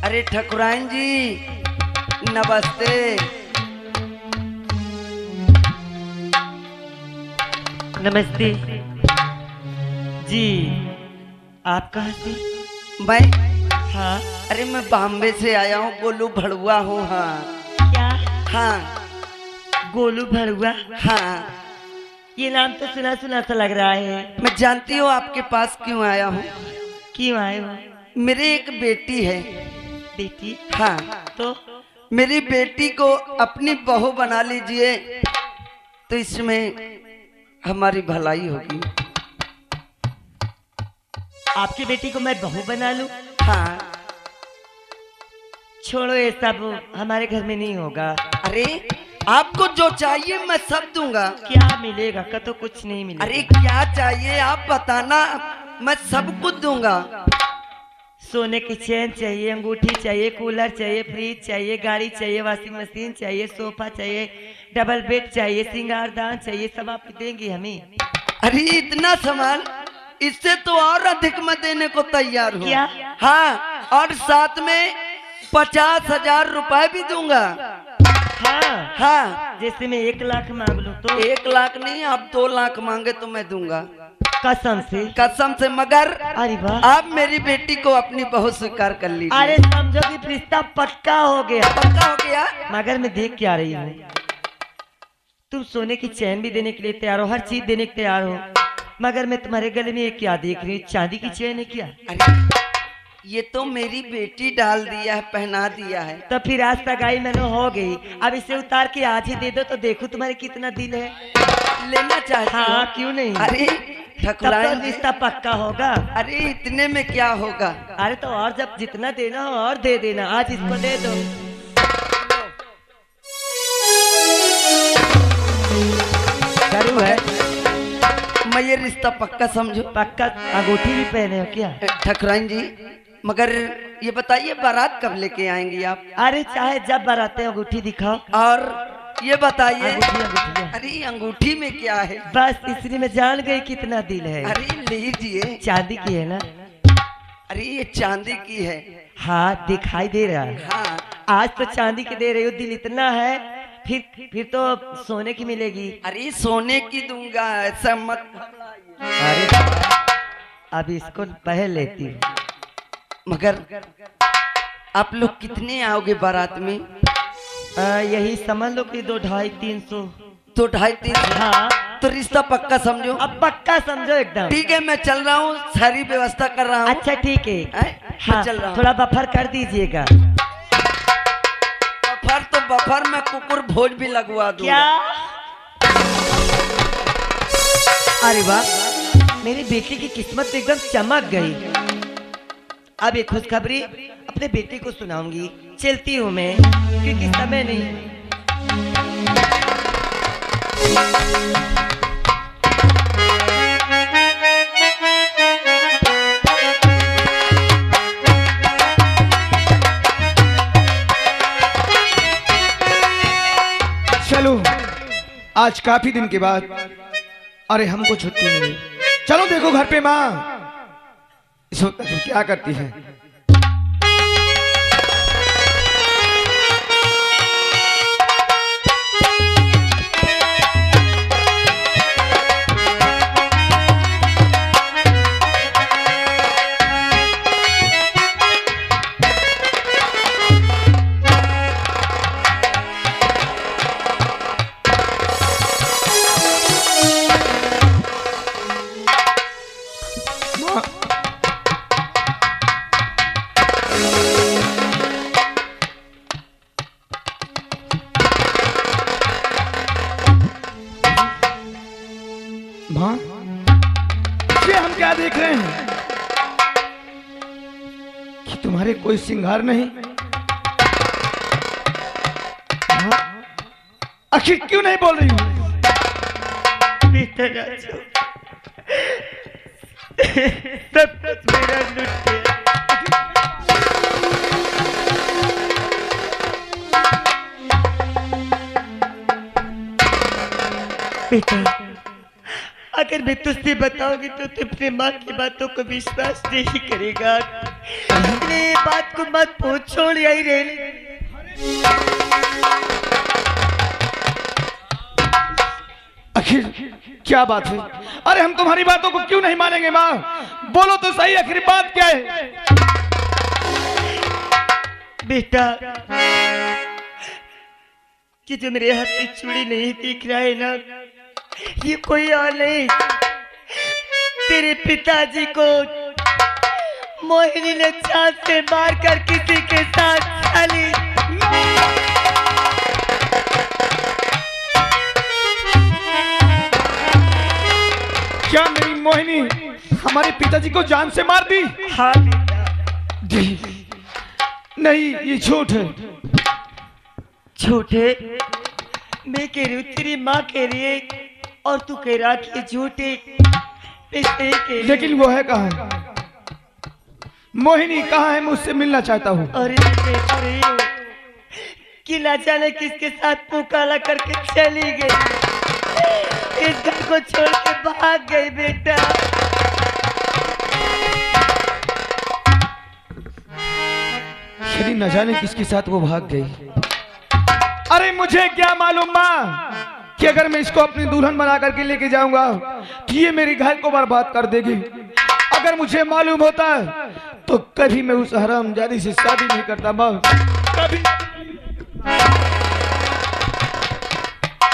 अरे ठकुराइन जी नमस्ते। नमस्ते जी। आप कहाँ से? मैं हाँ। अरे मैं बॉम्बे से आया हूँ, गोलू भड़ुआ हूँ। हाँ क्या? हाँ गोलू भड़ुआ? हाँ। ये नाम तो सुना सुना सा लग रहा है। मैं जानती हूँ आपके पास क्यों आया हूँ। क्यों आए हो? मेरी एक बेटी है। बेटी? हाँ, तो मेरी बेटी को अपनी बहू बना लीजिए तो इसमें हमारी भलाई होगी। आपकी बेटी को मैं बहू बना लूं? हाँ। छोड़ो, ये सब हमारे घर में नहीं होगा। अरे आपको जो चाहिए मैं सब दूंगा। क्या मिलेगा? का तो कुछ नहीं मिलेगा। अरे क्या चाहिए आप बताना, मैं सब कुछ दूंगा। सोने की चेन चाहिए, अंगूठी चाहिए, कूलर चाहिए, फ्रिज चाहिए, गाड़ी चाहिए, वॉशिंग मशीन चाहिए, सोफा चाहिए, डबल बेड चाहिए, सिंगारदान चाहिए, सब आप देंगी हमें? अरे इतना सामान, इससे तो और अधिक मैं देने को तैयार हूँ। क्या? हाँ, और साथ में 50,000 रुपए भी दूंगा। हाँ। हाँ। जैसे मैं 1 लाख मांग लूं तो? 1 लाख नहीं, आप 2 लाख मांगे तो मैं दूंगा। कसम से? कसम से। मगर अरे वाह, आप मेरी बेटी को अपनी बहू स्वीकार कर लीजिए। अरे समझो कि रिश्ता पक्का हो गया। पक्का हो गया। मगर मैं देख क्या रही हूँ, तुम सोने की चैन भी देने के लिए तैयार हो, हर चीज देने के तैयार हो, मगर मैं तुम्हारे गले में ये क्या देख रही हूँ? चांदी की चैन है क्या? अरे ये तो मेरी बेटी डाल दिया है, पहना दिया है। तो फिर आज सगाई मैंने हो गई, अब इसे उतार के आज ही दे दो तो देखो तुम्हारे कितना दिल है। लेना चाहती हो? हाँ, क्यों नहीं? अरे तब ठकुराइन तो जी, रिश्ता पक्का होगा। अरे इतने में क्या होगा। अरे तो और जब जितना देना हो और दे देना, आज इसको दे दो। जरूर है, मैं ये रिश्ता पक्का समझो। पक्का? अंगूठी भी पहने हो क्या? ठकुराइन जी, मगर ये बताइए बारात कब लेके आएंगी आप? अरे चाहे जब बराते अंगूठी दिखाओ। और ये बताइए, अंगूठी अंगूठी है। अरे अंगूठी में क्या है? बस इसी में जान गई कितना दिल है। अरे लीजिए। चांदी की है ना? अरे ये चांदी की है। हाँ, दिखाई दे रहा है। हाँ। आज तो चांदी की दे रही हो, दिल इतना है, फिर तो सोने की मिलेगी। अरे सोने की दूंगा, ऐसा मत घबराइए। अरे अब इसको पहन लेती हूँ। मगर आप लोग कितने आओगे बारात में? यही समझ लो कि 200-250-300। तो 250-300। हाँ, तो रिश्ता पक्का समझो। अब पक्का समझो एकदम। ठीक है, मैं चल रहा हूँ, सारी व्यवस्था कर रहा हूँ। अच्छा ठीक है। मैं चल रहा हूँ। थोड़ा बफर कर दीजिएगा। बफर तो बफर में कुकुर भोज भी लगवा दूंगा। क्या? अरे वाह, मेरी बेटी की किस्मत तो एकदम चमक गई। अब एक खुशखबरी अपने बेटे को सुनाऊंगी। चलती हूँ मैं, क्योंकि समय नहीं। चलो, आज काफी दिन के बाद अरे हमको छुट्टी मिली। चलो देखो घर पे माँ इस वक्त क्या करती है। माँ, ये हम क्या देख रहे हैं कि तुम्हारे कोई श्रृंगार नहीं? माँ, आखिर क्यों नहीं बोल रही हूँ? सब कुछ मेरा लुट गया। बेटा, अगर मैं तुझसे बताऊंगी तो तू अपने माँ की बातों को विश्वास नहीं करेगा, इसलिए बात को मत पूछ, छोड़ यही रहे। आखिर क्या बात है? अरे हम तुम्हारी बातों को क्यों नहीं मानेंगे माँ? बोलो तो सही, आखिर बात क्या है? बेटा, कि जो मेरे हाथ में चूड़ी नहीं दिख रहा है ना, ये कोई और नहीं, तेरे पिताजी को मोहिनी ने चांद से मार कर किसी के साथ चली। क्या मेरी मोहिनी हमारे पिताजी को जान से मार दी? हाँ जी नहीं, ये झूठ है। झूठ है? मैं कह रही हूँ, तेरी माँ कह रही है और तू कह रहा कि झूठ है। मैं सही कह रही हूँ। लेकिन वो है कहाँ? मोहिनी कहाँ है? मुझसे मिलना चाहता हूँ। अरे मैं देख रही हूँ कि ना जाने किसके साथ मुँह काला करके चली गई, इस घर को छोड़ के भाग गई। बेटा, यदि न जाने किसके साथ वो भाग गई। अरे मुझे क्या मालूम माँ कि अगर मैं इसको अपनी दुल्हन बना करके लेके जाऊंगा तो ये मेरे घर को बर्बाद कर देगी। अगर मुझे मालूम होता तो कभी मैं उस हरामजादी से शादी नहीं करता माँ, कभी।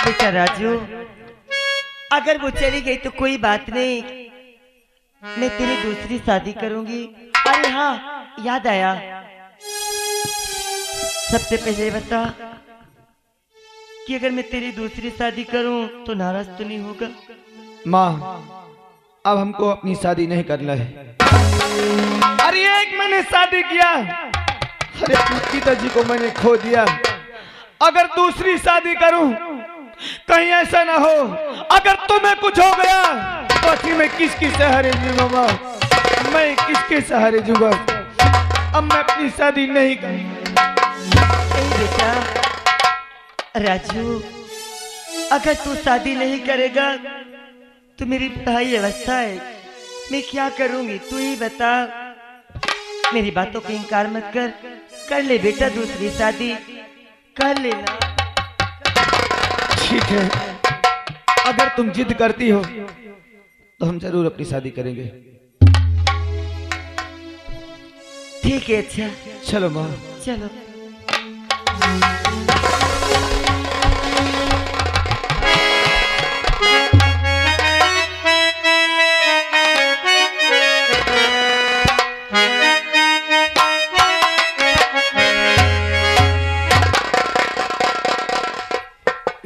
बेटा राजू, अगर वो चली गई तो कोई बात नहीं, मैं तेरी दूसरी शादी करूंगी। अरे हाँ, याद आया, सबसे पहले बता कि अगर मैं तेरी दूसरी शादी करूं तो नाराज तो नहीं होगा? माँ, अब हमको अपनी शादी नहीं करना है। अरे एक मैंने शादी किया, अरे अपने पिताजी को मैंने खो दिया। अगर दूसरी शादी करूं कहीं ऐसा ना हो अगर तुम्हें कुछ हो गया तो आखिर मैं किसके सहारे जीऊंगा? मैं किसके सहारे जीऊंगा? अब मैं अपनी शादी नहीं करूंगा। बेटा राजू, अगर तू शादी नहीं करेगा तो मेरी पढ़ाई अवस्था है, मैं क्या करूंगी? तू ही बता। मेरी बातों को इनकार मत कर ले बेटा, दूसरी शादी कर लेना। ठीक है, अगर तुम जिद करती हो तो हम जरूर अपनी शादी करेंगे। ठीक है, अच्छा चलो माँ, चलो।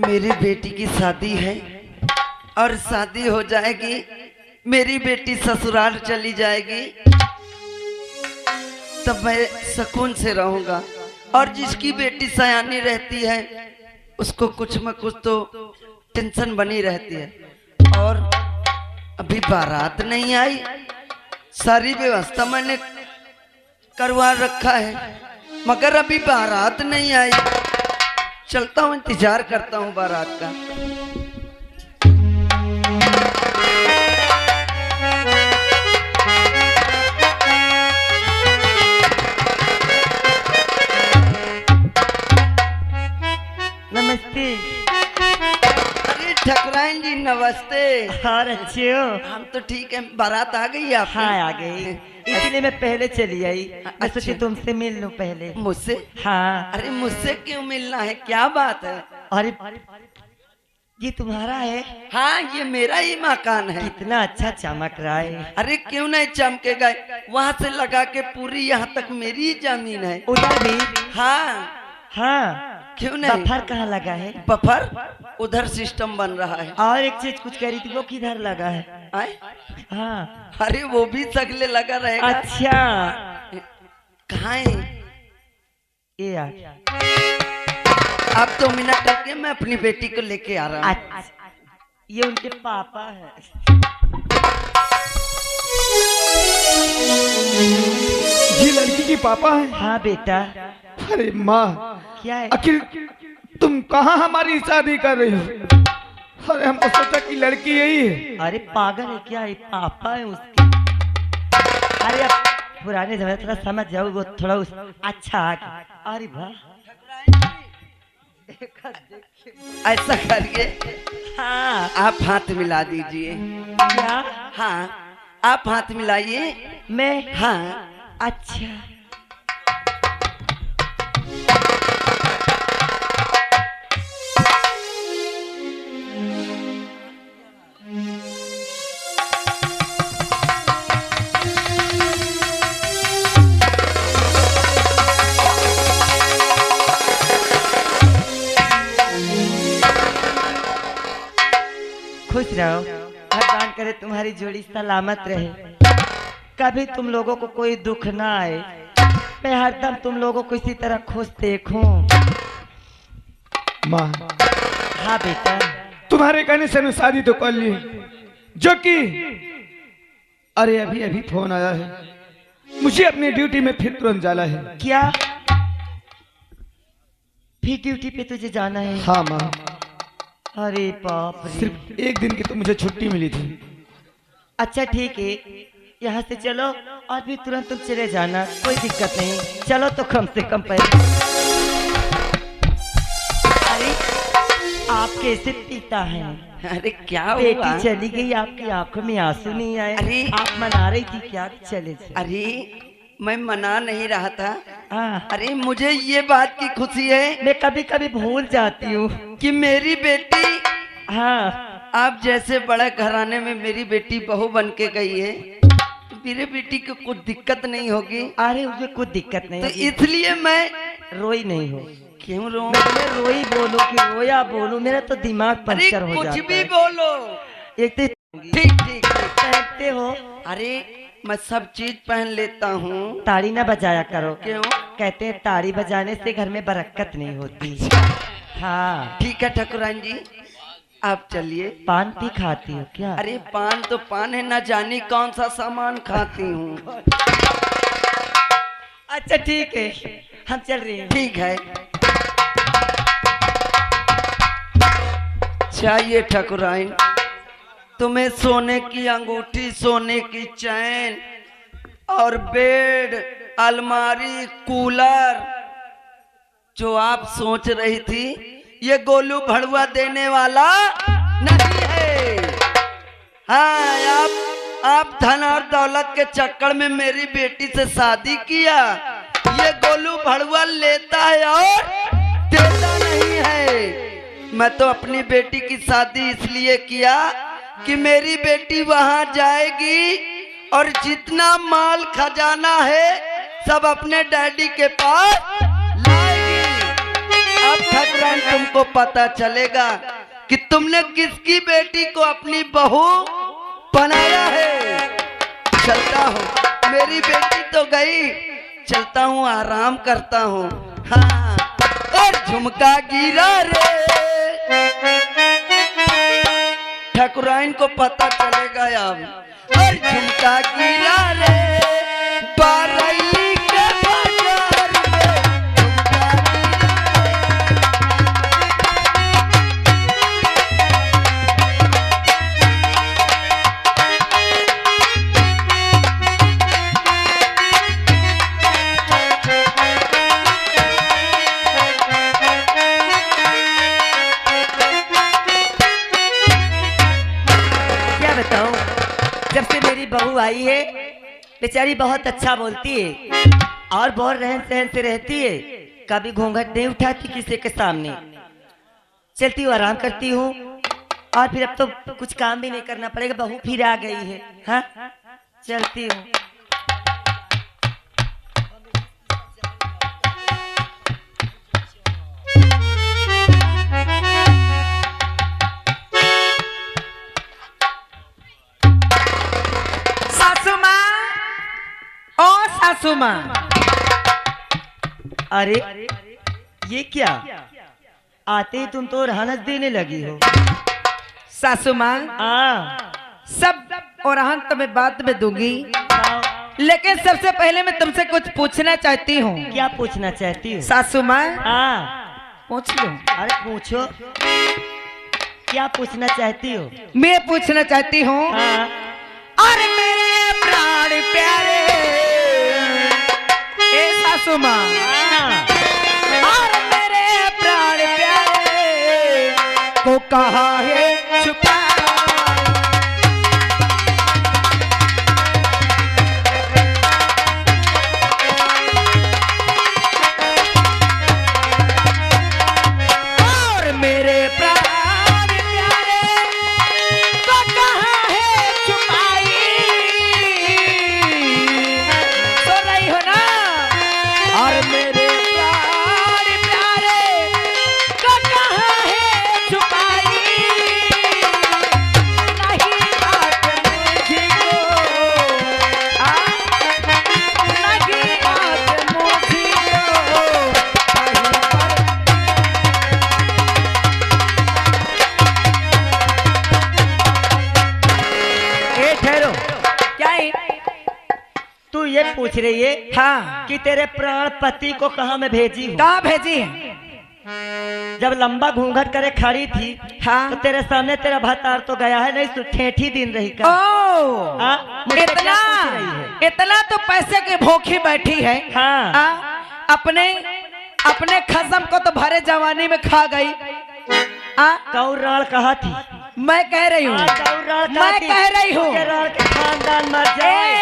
मेरी बेटी की शादी है और शादी हो जाएगी, मेरी बेटी ससुराल चली जाएगी, तब मैं सुकून से रहूंगा। और जिसकी बेटी सयानी रहती है उसको कुछ न कुछ तो टेंशन बनी रहती है। और अभी बारात नहीं आई, सारी व्यवस्था मैंने करवा रखा है मगर अभी बारात नहीं आई। चलता हूँ, इंतजार करता हूँ बारात का। नमस्ते। अरे ठकुराइन जी नमस्ते। और अच्छे हो? हम तो ठीक है, बारात आ गई आप? हाँ आ गई, इसलिए मैं पहले चली आई। मैं सोची अच्छा। तुमसे मिल लूं पहले। मुझसे? हाँ। अरे मुझसे क्यों मिलना है, क्या बात है? अरे ये तुम्हारा है? हाँ ये मेरा ही मकान है। कितना अच्छा चमक रहा है। अरे क्यों नहीं चमकेगा, वहाँ से लगा के पूरी यहाँ तक मेरी ही जमीन है। उधर भी? हाँ हाँ। क्यों नहीं? बफर कहाँ लगा है? बफर उधर सिस्टम बन रहा है। और एक चीज कुछ कह रही थी, वो किधर लगा है? आए? हाँ। अरे वो भी सगले लगा रहेगा। अच्छा। कहाँ है? ये यार, आप 2 मिनट रुकिए, मैं अपनी बेटी को लेके आ रहा हूँ। अच्छा, ये उनके पापा है। ये लड़की की पापा है? हाँ बेटा। अरे माँ, क्या है? आखिर तुम कहाँ हमारी शादी कर रही हो? अरे हम तो सोचा कि लड़की यही है। अरे पागल है क्या, ये पापा है उसके। अरे अब पुराने जमाने थोड़ा समझ जाओ, वो थोड़ा अच्छा आ गया। अरे वाह, ऐसा करिए, हाँ आप हाथ मिला दीजिए। क्या, हाँ आप हाथ मिलाइए। मैं, हाँ अच्छा खुश रहो, भगवान करे तुम्हारी जोड़ी सलामत रहे, कभी तुम लोगों को कोई दुख ना आए, मैं हरदम तुम लोगों को इसी तरह खुश देखूं। माँ, हाँ बेटा, तुम्हारे कहने से मैं शादी तो कर ली, जो कि अरे अभी अभी फोन आया है, मुझे अपनी ड्यूटी में फिर तुरंत जाना है। क्या फिर ड्यूटी पे तुझे जाना है? हाँ माँ, अरे बाप रे। सिर्फ एक दिन की तो मुझे छुट्टी मिली थी। अच्छा ठीक है, यहाँ से चलो और भी तुरंत तुम चले जाना, कोई दिक्कत नहीं। चलो तो कम से कम पहले। अरे आप कैसे पीता है? अरे क्या हुआ? बेटी चली गई, आपकी आंखों में आंसू नहीं आए? अरे आप मना रही थी क्या? चले से। अरे मैं मना नहीं रहा था। हाँ, अरे मुझे ये बात की खुशी है मैं कभी कभी भूल जाती हूँ। कि मेरी बेटी, हाँ, आप जैसे बड़े घराने में मेरी बेटी बहू बन के गई है, तो मेरे बेटी को कुछ दिक्कत नहीं होगी। अरे उसमें कुछ दिक्कत नहीं तो होगी। इसलिए मैं रोई नहीं हो। क्यों रो? मैं रोई बोलूं कि रोया बोलूं, मेरा तो दिमाग अरे पंचर हो जाता कुछ है। भी बोलो। एक तो ठीक ठीक ठीक। पहनते हो, अरे मैं सब चीज पहन लेता हूँ। ताड़ी ना बजाया करो। क्यों? कहते हैं ताड़ी बजाने से घर में बरकत नहीं होती। हाँ, ठीक है ठाकुरान जी, आप चलिए। पान भी खाती हो क्या? अरे पान तो पान है, ना जाने कौन सा सामान खाती हूँ। अच्छा ठीक है, हम चल रहे हैं। ठीक है, चाहिए ठाकुराइन तुम्हें सोने की अंगूठी, सोने की चैन और बेड, अलमारी, कूलर। जो आप सोच रही थी ये गोलू भड़ुआ देने वाला नहीं है। हाँ, आप धन और दौलत के चक्कर में मेरी बेटी से शादी किया। ये गोलू भड़ुआ लेता है और देता नहीं है। मैं तो अपनी बेटी की शादी इसलिए किया कि मेरी बेटी वहां जाएगी और जितना माल खजाना है सब अपने डैडी के पास लाएगी। अब ठाकुरान तुमको पता चलेगा कि तुमने किसकी बेटी को अपनी बहू बनाया है। चलता हूँ, मेरी बेटी तो गई, चलता हूँ, आराम करता हूँ। हाँ, और झुमका गिरा रे, ठाकुराइन को पता चलेगा अब। और झुमका गिरा रे, बारैली के बाजार में झुमका जब से मेरी बहू आई है, बेचारी बहुत अच्छा बोलती है और बहुत रहन सहन से रहती है, कभी घूंघट नहीं उठाती किसी के सामने। चलती हूँ, आराम करती हूँ और फिर अब तो कुछ काम भी नहीं करना पड़ेगा, बहू फिर आ गई है। हाँ, चलती हूँ। सासू माँ, अरे ये क्या, आते ही तुम तो रहनत देने लगी हो। सासू माँ, सब और तो मैं बाद में दूंगी, आओ। लेकिन सबसे पहले मैं तुमसे कुछ पूछना चाहती हूँ। क्या पूछना चाहती हो? सासू माँ, हाँ, पूछ लो। अरे पूछो। क्या पूछना चाहती हो? मैं पूछना चाहती हूँ, हाँ। अरे मेरे प्राण प्यारे ए सासू माँ, हाँ। अरे मेरे प्राण प्यारे को कहाँ है छुपा। और मेरे प्राण प्यारे को कहाँ है छुपाई। तो नहीं हो ना। और मेरे प्राण प्यारे को कहाँ है छुपाई। नहीं बात मुझको, नहीं बात मुझको। ए ठहरो, क्या है? तू ये पूछ रही है हाँ, कि तेरे प्राण पति को कहाँ मैं भेजी हूँ? कहाँ भेजी है? जब लंबा घूंघट करे खड़ी थी हाँ। तो तेरे सामने तेरा भतार तो गया है, नहीं तो ठेठी दिन रही का। ओ, हाँ, मुझसे क्या इतना पूछ रही है? इतना तो पैसे के भूखी बैठी है। हाँ। अपने अपने खसम को तो भरे जवानी में खा गई। कौराल कहा थी? मैं कह रही हूँ, मैं कह रही हूँ, खानदान मर जाए।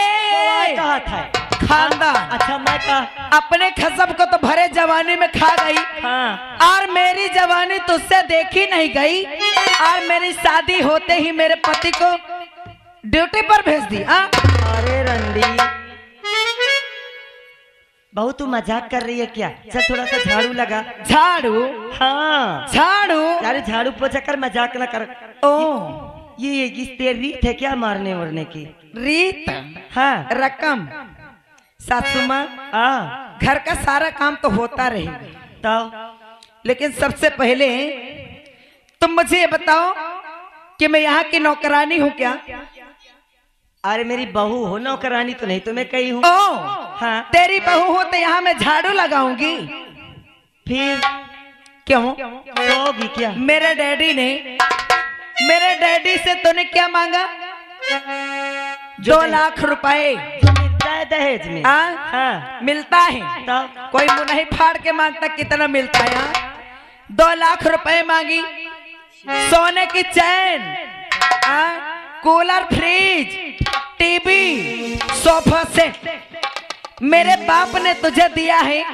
ए, कहा था खानदान। अच्छा मैं कहा अपने खसम को तो भरे जवानी में खा गई। हाँ। और मेरी जवानी तुझसे देखी नहीं गई। और मेरी शादी होते ही मेरे पति को ड्यूटी पर भेज दी। अरे रंडी, बहु तू मजाक कर रही है क्या? चल थोड़ा सा झाड़ू लगा। झाड़ू? हाँ झाड़ू? यार झाड़ू पोछा कर, मजाक न कर। ओ, ये इस तेरी रीत है क्या मारने वरने की? रीत? हाँ। रकम। सासू माँ, हाँ। घर का सारा काम तो होता रहेगा, तो लेकिन सबसे पहले तुम मुझे ये बताओ कि मैं यहाँ की नौकरानी हूँ क्या? अरे मेरी बहू हो, नौकरानी तो नहीं तो मैं कही हूँ। ओ, हाँ। तेरी बहू हो तो यहाँ मैं झाड़ू लगाऊंगी। फिर क्यों? होगी क्या? मेरे डैडी से तूने क्या मांगा? 2 लाख रुपए जो मिलता है दहेज में। हाँ। मिलता है। तो कोई मुंह नहीं फाड़ के मांगता कितना मिलता है। 2 लाख रुपए मांगी, सोने की chain, cooler, fridge, TV, sofa set मेरे बाप ने तुझे दिया है।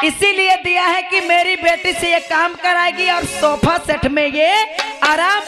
इसीलिए दिया है कि मेरी बेटी से ये काम कराएगी और सोफा सेट में ये आराम।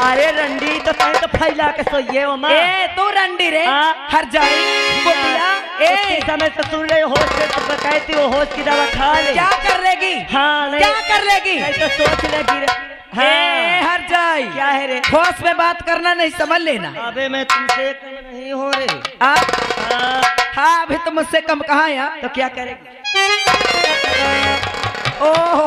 अरे रंडी तो कहीं तो फैला के सोइए ओ माँ। ए तू रंडी रे, हर जाई कुटिया। ए समय से सुन रहे होश से तो कहती हो होश की दवा खा ले। क्या कर लेगी? हाँ नहीं। क्या कर लेगी? तो सोच लेगी रे। हाँ। हर जाई क्या है रे? होश में बात करना नहीं, समझ लेना। अबे मैं तुमसे कम नहीं हो रे। हाँ, अभी तो मुझसे कम कहाँ यार। तो क्या करेगी? ओह